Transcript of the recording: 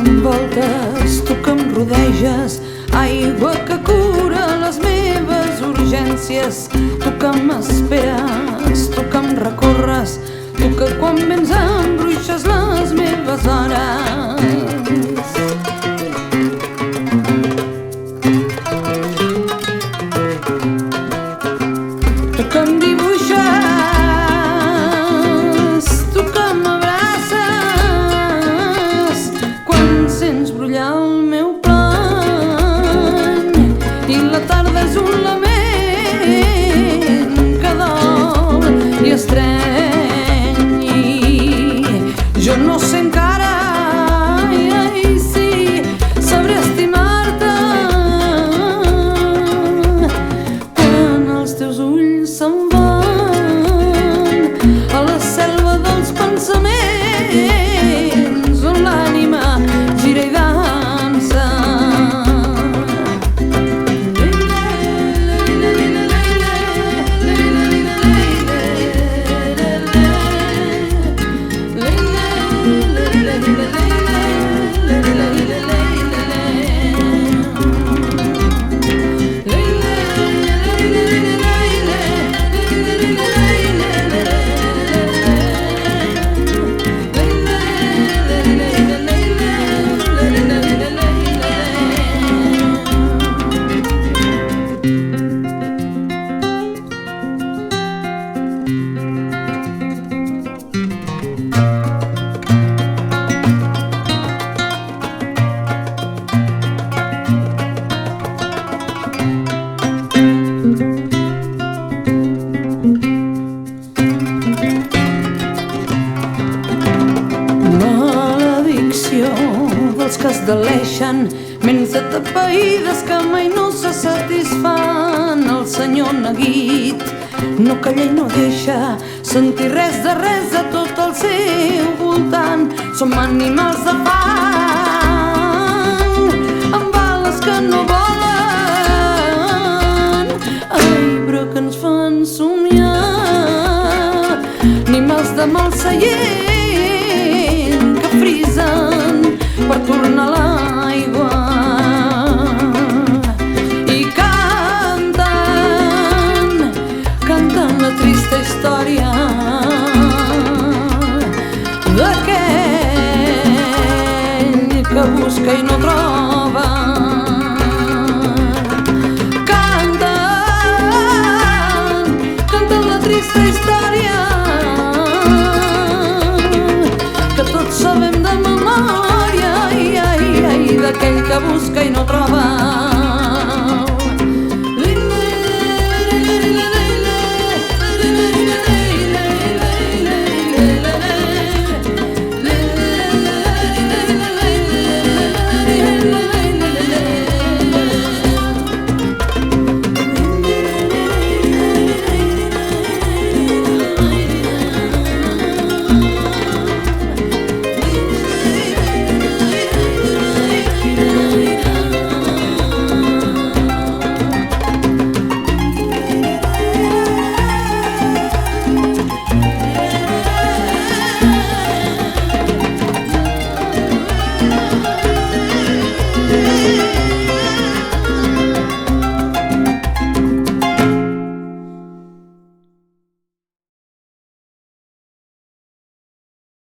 m'envoltes, tu que em rodeges, aigua que cura les meves urgències, tu que m'esperes, tu que em recorres, tu que quan vens embruixes les meves hores. Tu que em dibuixes, tu que m'abraces, quan sents brollar el meu plany i la tarda és un lament que dol i estreny. Jo no sé encara, si sabré estimar-te quan els teus ulls se'n van a la selva dels pensaments on l'ànima gira i dansa. Dels que es deleixen, ments de tapaïdes que mai no se satisfan. El senyor neguit no calla i no deixa sentir res de tot al seu voltant. Som animals de fang amb ales que no volen, ai, però que ens fan somiar. Animals de mal seient que frisen per tornar a l'aigua i canten la trista història d'aquell que busca i no troba. Canten la trista història que tots sabem de memòria, d'aquell que busca i no troba.